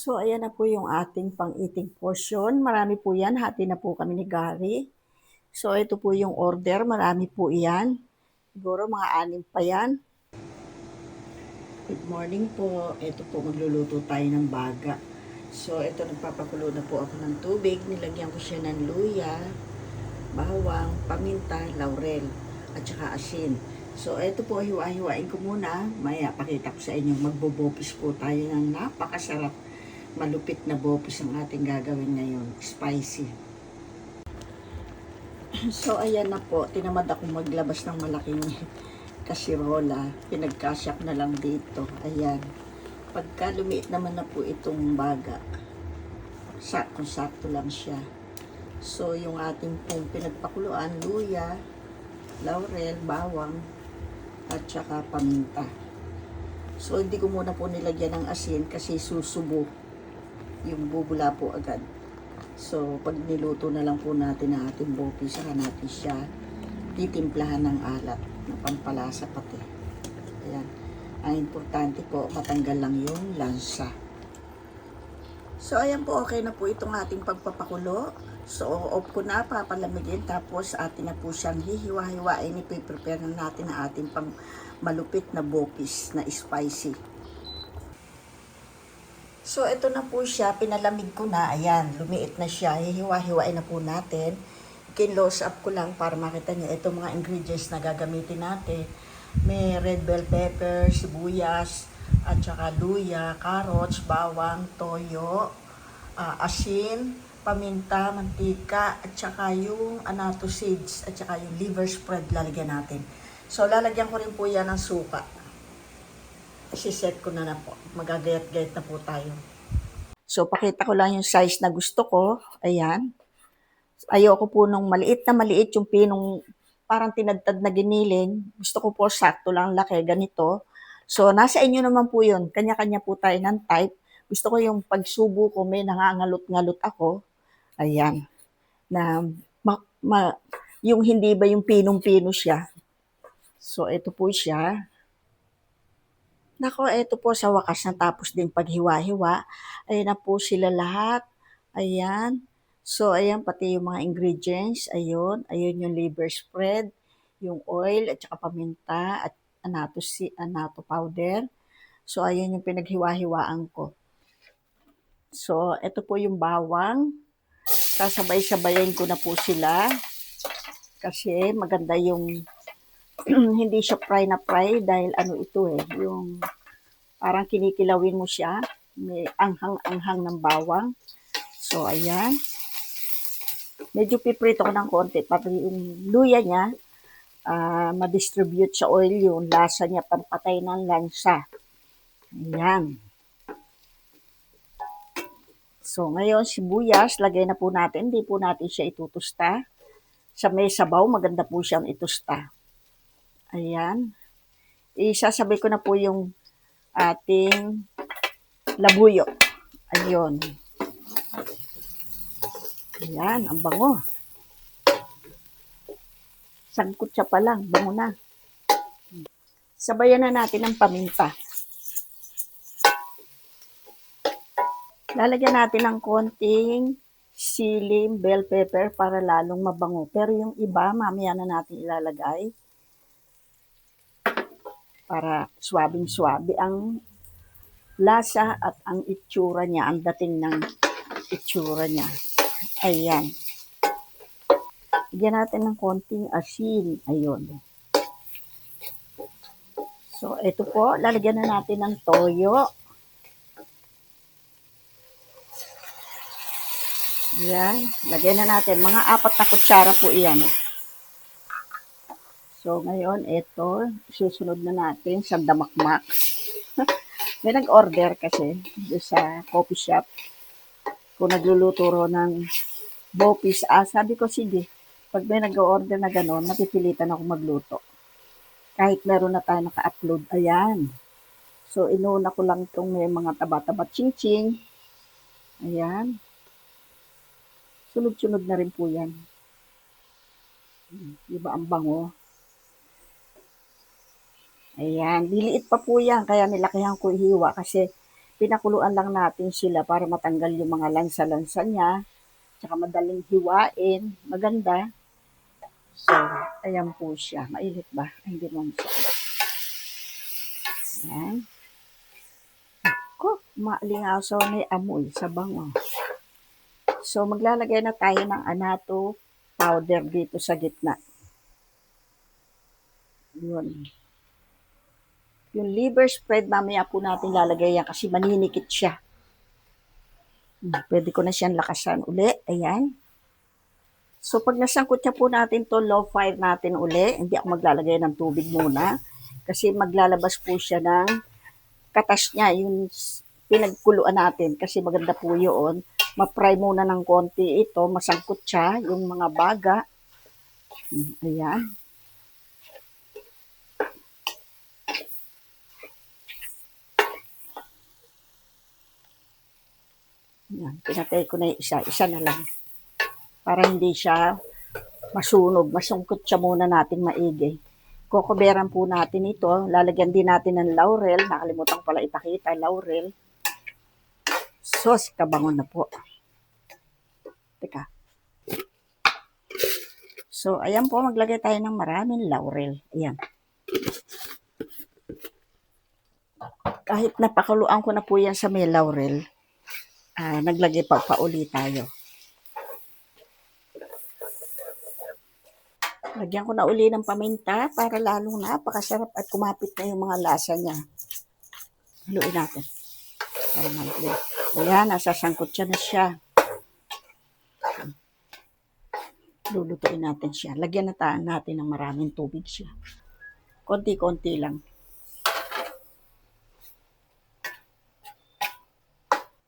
So, ayan na po yung ating pang-eating portion. Marami po yan. Hati na po kami ni Gary. So, ito po yung order. Marami po yan. Siguro mga 6 pa yan. Good morning po. Ito po, magluluto tayo ng baga. So, ito, nagpapakulo na po ako ng tubig. Nilagyan ko siya ng luya, bawang, paminta, laurel, at saka asin. So, ito po, hiwa-hiwain ko muna. Maya, pakita ko sa inyo. Magbobopis po tayo ng napakasarap. Malupit na bopis ang ating gagawin ngayon. Spicy. So, ayan na po. Tinamad ako maglabas ng malaking kasirola. Pinagkasyak na lang dito. Ayan. Pagka lumiit naman na po itong baga, sakto-sakto lang siya. So, yung ating pong pinagpakuluan, luya, laurel, bawang, at saka paminta. So, hindi ko muna po nilagyan ng asin kasi susubo. Yung bubula po agad. So, pag niluto na lang po natin ang ating bopi, saka natin siya titimplahan ng alat na pampalasa pati. Ayan. Ang importante po, matanggal lang yung lansa. So, ayan po, okay na po itong ating pagpapakulo. So, off ko na, papalamigin. Tapos, atin na po siyang hihiwa-hiwain. Ipiprepare na natin ang ating pang malupit na bopis na spicy. So, ito na po siya. Pinalamig ko na. Ayan, lumiit na siya. Hihiwa-hiwain na po natin. Kin-close up ko lang para makita niyo itong mga ingredients na gagamitin natin. May red bell pepper, sibuyas, at saka luya, carrots, bawang, toyo, asin, paminta, mantika, at saka yung annatto seeds, at saka yung liver spread lalagyan natin. So, lalagyan ko rin po yan ng suka. Isiset ko na po. Magagayat-gayat na po tayo. So, pakita ko lang yung size na gusto ko. Ayan. Ayoko po nung maliit na maliit yung pinong parang tinadtad na giniling. Gusto ko po sakto lang laki, ganito. So, nasa inyo naman po yun. Kanya-kanya po tayo ng type. Gusto ko yung pagsubo ko, may nangangalot-ngalot ako. Ayan. Na, yung hindi ba yung pinong-pino siya. So, ito po siya. Nako, eto po sa wakas natapos din paghiwa-hiwa. Ayan na po sila lahat. Ayan. So, ayan pati yung mga ingredients. Ayun. Ayun yung liver spread, yung oil, at saka paminta, at annatto powder. So, ayan yung pinaghiwa-hiwaan ko. So, eto po yung bawang. Sasabay-sabayin ko na po sila. Kasi maganda yung hindi siya fry na fry dahil ano ito yung parang kinikilawin mo siya. May anghang-anghang ng bawang. So, ayan. Medyo piprito ko ng konti para yung luya niya ma-distribute sa oil yung lasa niya pampatay ng lansa. Ayan. So, ngayon, sibuyas, lagay na po natin. Hindi po natin siya itutusta. Sa may sabaw, maganda po siyang itusta. Ayan. Isasabi ko na po yung ating labuyo. Ayun. Ayan, ang bango. Sangkot siya pa lang, bango na. Sabayan na natin ang paminta. Lalagyan natin ng konting siling bell pepper para lalong mabango. Pero yung iba, mamaya na natin ilalagay para swabing-swabe ang lasa at ang itsura niya, ang dating ng itsura niya. Ayan. Lagyan natin ng konting asin. Ayun. So, ito po, lalagyan na natin ng toyo. Ayan. Lagyan na natin. Mga 4 na kutsara po iyan. So, ngayon, ito, susunod na natin sa damakmak. May nag-order kasi sa coffee shop. Kung nagluluto ro ng bopis, sabi ko, sige, pag may nag-order na gano'n, napipilitan ako magluto. Kahit meron na tayo naka-upload. Ayan. So, inuna ko lang itong may mga taba-taba ching-ching. Ayan. Sunod-sunod na rin po yan. Diba ang bango? Ayan. Liliit pa po yan. Kaya nilakihan ko hiwa kasi pinakuluan lang natin sila para matanggal yung mga lansa-lansa niya, tsaka madaling hiwain, maganda. So, ayan po siya. Mainit ba? Ay, hindi naman siya. Ayan. Ko, maalingasaw na yung amoy sa bango. So, maglalagay na tayo ng anato powder dito sa gitna. Yun. Yung liver spread, mamaya po natin lalagay yan kasi maninikit siya. Pwede ko na siyang lakasan uli. Ayan. So, pag nasangkot niya po natin to, low fire natin uli. Hindi ako maglalagay ng tubig muna. Kasi maglalabas po siya ng katas niya, yung pinagkuluan natin. Kasi maganda po yun. Ma-fry muna ng konti ito. Masangkot siya, yung mga baga. Ayan. Ayan. Pinatay ko na yung isa. Isa na lang. Para hindi siya masunog. Masungkot siya muna natin maigi. Kukuberan po natin ito. Lalagyan din natin ng laurel. Nakalimutan pala ipakita, laurel. Sos, kabango na po. Teka. So, ayan po, maglagay tayo ng maraming laurel. Ayan. Kahit napakuluan ko na po yan sa may laurel, naglagay pa uli tayo. Lagyan ko na uli ng paminta para lalong napakasarap at kumapit na yung mga lasa niya. Haluin natin. Para mag-blend. Ayan, nasasangkot siya na siya. Lulutuin natin siya. Lagyan na natin ng maraming tubig siya. Konti-konti lang.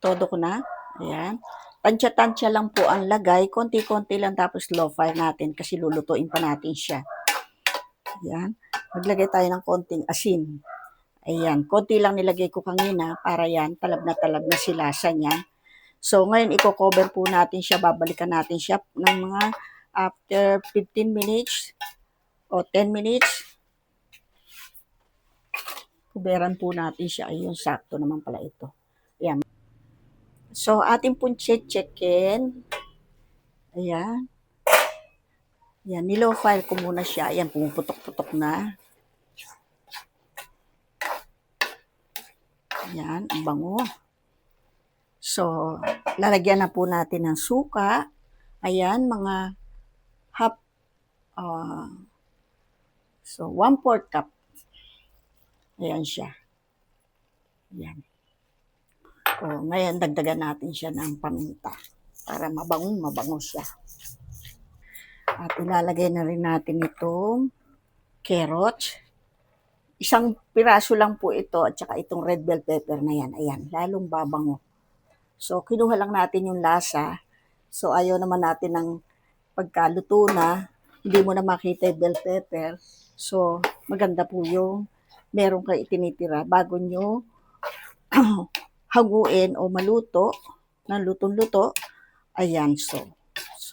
Todo ko na. Ayan. Tansya-tansya lang po ang lagay. Konti-konti lang tapos low fire natin kasi lulutuin pa natin siya. Ayan. Maglagay tayo ng konting asin. Ayan. Konti lang nilagay ko kanina para yan. Talab na si lasa niya. So, ngayon i-cover po natin siya. Babalikan natin siya ng mga after 15 minutes o 10 minutes. Kuberan po natin siya. Ayun, sakto naman pala ito. Ayan. So, ating pong checkin. Ayan. Ayan, nilow fire ko muna siya. Ayan, pumuputok-putok na. Ayan, ang bango. So, lalagyan na po natin ng suka. Ayan, mga half, so 1/4 cup. Ayan siya. Ayan. O, ngayon, dagdagan natin siya ng paminta para mabango siya. At ilalagay na rin natin itong carrot. Isang piraso lang po ito at saka itong red bell pepper na yan. Ayan, lalong babango. So, kinuha lang natin yung lasa. So, ayaw naman natin ng pagkaluto na, hindi mo na makita yung bell pepper. So, maganda po yung meron kayo itinitira bago nyo haguin o maluto ng lutong-luto. Ayan, so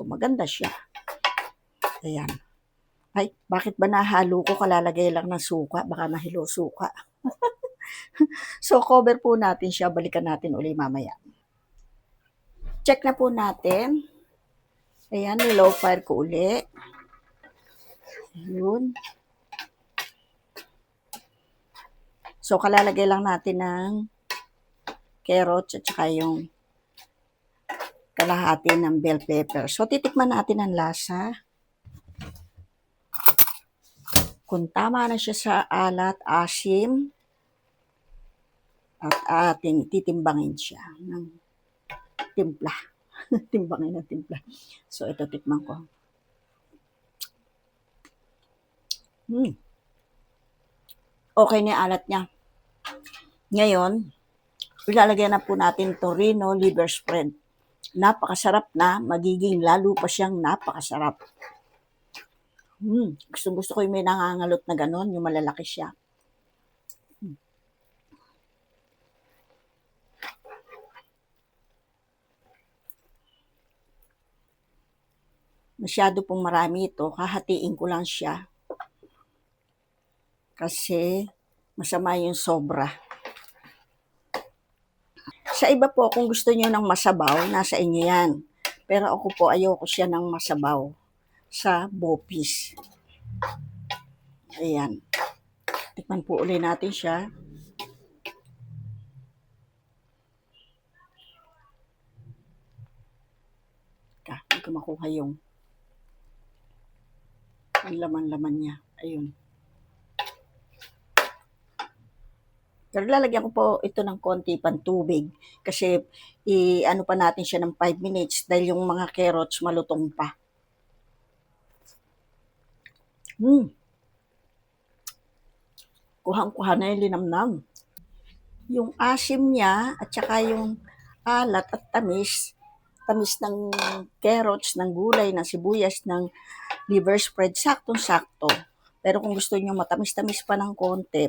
maganda siya. Ayan. Ay, bakit ba nahalo ko? Kalalagay lang ng suka. Baka nahilo suka. So, cover po natin siya. Balikan natin uli mamaya. Check na po natin. Ayan, nilow fire ko uli. Yun. So, kalalagay lang natin ng carrots at saka yung kalahati ng bell pepper. So, titikman natin ang lasa. Kung tama na siya sa alat, asim, at ating titimbangin siya ng timpla. Timbangin ng timpla. So, ito tikman ko. Okay na yung alat niya. Ngayon, ilalagay na po natin Torino liver spread. Napakasarap na, magiging lalo pa siyang napakasarap. Gusto ko yung may nangangalot na ganon, yung malalaki siya. Masyado pong marami ito, hahatiin ko lang siya. Kasi masama yung sobra. Sa iba po, kung gusto niyo ng masabaw, nasa inyo yan. Pero ako po, ayoko siya ng masabaw sa bopis. Ayan. Tikman po ulit natin siya. Hindi ko makuha yung laman-laman niya. Ayun. Pero lalagyan ko po ito ng konti pang tubig kasi i-ano pa natin siya ng 5 minutes dahil yung mga carrots malutong pa. Kuhang-kuha na yung linamnam. Yung asim niya at saka yung alat at tamis ng carrots, ng gulay, ng sibuyas, ng liver spread, saktong-sakto. Pero kung gusto niyo matamis-tamis pa ng konti,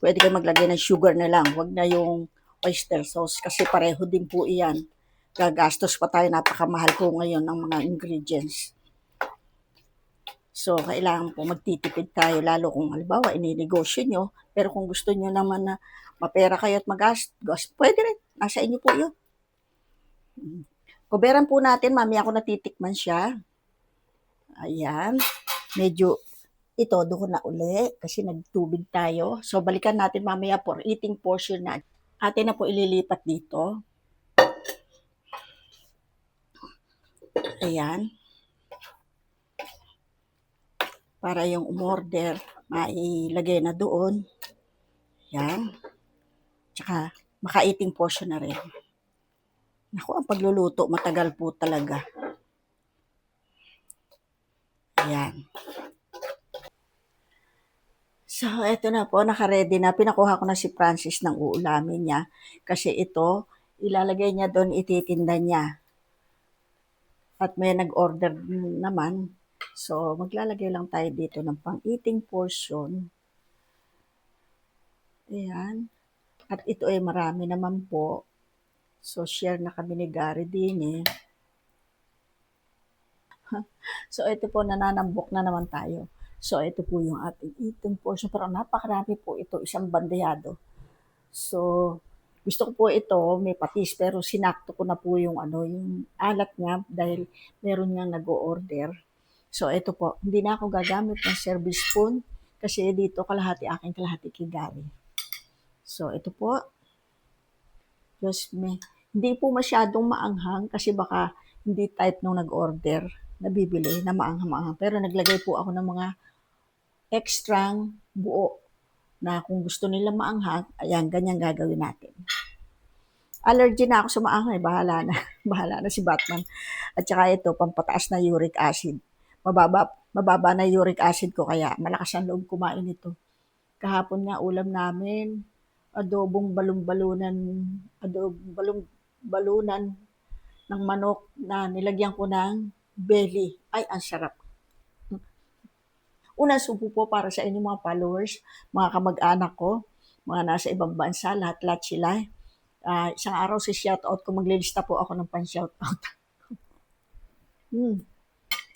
pwede kayo maglagay ng sugar na lang. Huwag na yung oyster sauce kasi pareho din po iyan. Gagastos pa tayo, napakamahal po ngayon ng mga ingredients. So, kailangan po magtitipid tayo, lalo kung halimbawa ininegosyo nyo. Pero kung gusto nyo naman na mapera kayo at magastos, pwede rin. Nasa inyo po yun. Kuberan po natin, mamaya ako natitikman siya. Ayan. Medyo ito, doon na uli kasi nagtubig tayo. So, balikan natin mamaya for eating portion na. Atin na po ililipat dito. Ayan. Para yung umorder, mailagay na doon. Ayan. Tsaka, maka-eating portion na rin. Naku, ang pagluluto, matagal po talaga. Ayan. So, eto na po, naka-ready na. Pinakuha ko na si Francis ng uulamin niya. Kasi ito, ilalagay niya doon, ititinda niya. At may nag-order naman. So, maglalagay lang tayo dito ng pang-eating portion. Ayan. At ito ay marami naman po. So, share na kami ni Gary din eh. So, ito po, nananambok na naman tayo. So, ito po yung ating eating portion. Pero napakarami po ito, isang bandehado. So, gusto ko po ito, may patis, pero sinakto ko na po yung yung alat niya dahil meron niyang nag-o-order. So, ito po, hindi na ako gagamit ng service spoon kasi dito kalahati akin, kalahati kay Gary. So, ito po, just hindi po masyadong maanghang kasi baka hindi type nung nag-order nabibili na maanghang-maanghang. Pero naglagay po ako ng mga extrang buo na kung gusto nila maanghang, ayan, ganyan gagawin natin. Allergy na ako sa maanghang, bahala na. Bahala na si Batman. At saka ito, pampataas na uric acid. Mababa na uric acid ko, kaya malakas ang loob kumain ito. Kahapon nga ulam namin, adobong balunan ng manok na nilagyan ko ng belly. Ay, ang sarap. Unang subo po para sa inyong mga followers, mga kamag-anak ko, mga nasa ibang bansa, lahat-lahat sila. Isang araw si shoutout ko, maglilista po ako ng pan-shoutout.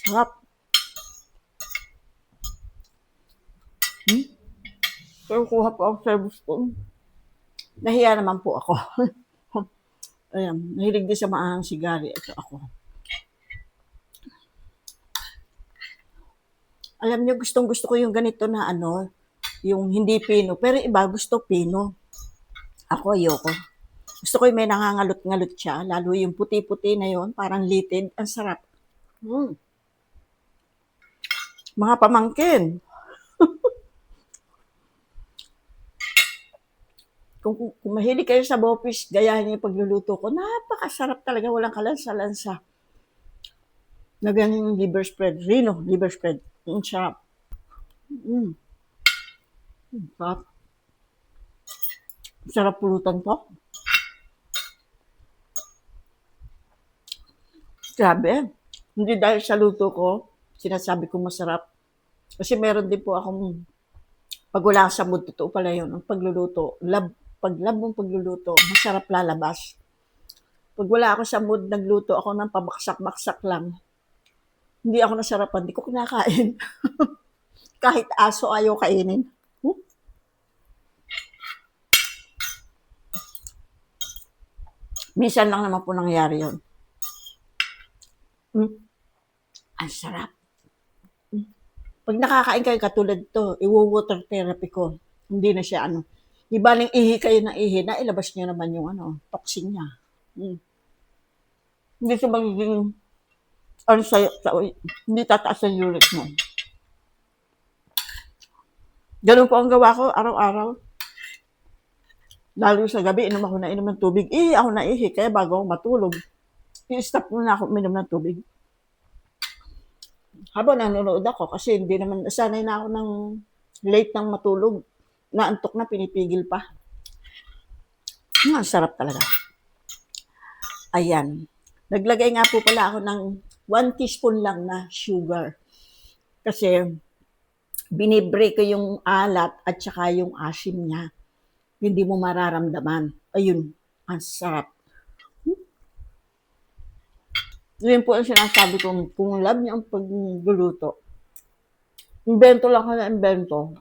Sarap. Pero kuha po ang service po. Nahiya naman po ako. Ayan, nahilig din sa maanghang sigari. Ito ako. Alam niyo, gustong-gusto ko yung ganito na yung hindi pino. Pero iba gusto pino. Ako ayoko. Gusto ko yung may nangangalot-ngalot siya. Lalo yung puti-puti na yon, parang litid. Ang sarap. Mga pamangkin. Kung mahilig kayo sa bopis, gayahin niyo yung pagluluto ko. Napakasarap talaga. Walang kalansa-lansa. Lagyan yung liver spread. Rino, liver spread. Ang sarap. Sarap. Sarap pulutan to. Grabe. Hindi dahil sa luto ko, sinasabi ko masarap. Kasi meron din po akong, pag wala sa mood, totoo pala yun, ang pagluluto, pag love mong pagluluto, masarap lalabas. Pag wala ako sa mood, nagluto ako ng pabaksak-baksak lang. Hindi ako nasarapan, hindi ko kinakain. Kahit aso ayaw kainin. Minsan lang naman po nangyayari yun. Ang sarap. Pag nakakain kayo katulad to, iwo-water therapy ko. Hindi na siya ano. Di baling ihi kayo ng ihi, na ilabas niyo naman yung toxin niya. Hindi siya magiging, hindi tataas ang uric mo. Ganun po ang gawa ko araw-araw. Lalo sa gabi, inom ako ng tubig. Ihi ako na ihi, kaya bago ako matulog, i-stop muna ako uminom ng tubig. Habang nanonood ako, kasi hindi naman, sanay na ako ng late ng matulog. Naantok na, pinipigil pa. Ang sarap talaga. Ayan. Naglagay nga po pala ako ng 1 teaspoon lang na sugar. Kasi binibreak ko yung alat at saka yung asim niya. Hindi mo mararamdaman. Ayun, ang sarap. Yun po ang sinasabi ko, kung love niyo ang pagluluto, invento lang ka na invento.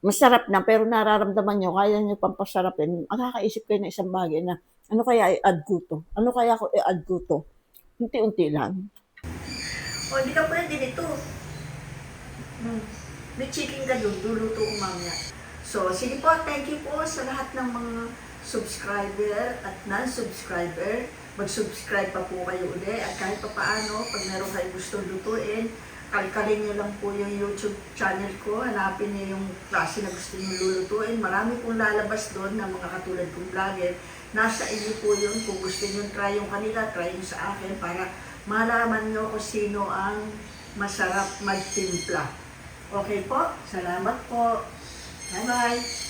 Masarap na, pero nararamdaman nyo, kaya nyo pampasarapin, makakaisip kayo ng isang bagay na, ano kaya i-add ko to? Ano kaya ako i-add ko to? Unti-unti lang. O, hindi ka pwede nito. May chicken ka doon, luluto ko mamaya. So, sige po, thank you po sa lahat ng mga subscriber at non-subscriber. Mag-subscribe pa po kayo uli at kahit pa paano, pag meron kayo gusto lutuin, kalkalin nyo lang po yung YouTube channel ko, hanapin nyo yung klase na gusto nyo lulutuin. Marami pong lalabas doon ng mga katulad kong vlogger. Nasa inyo po yun, kung gusto nyo try yung kanila, try yung sa akin para malaman nyo kung sino ang masarap magtimpla. Okay po, salamat po. Bye-bye.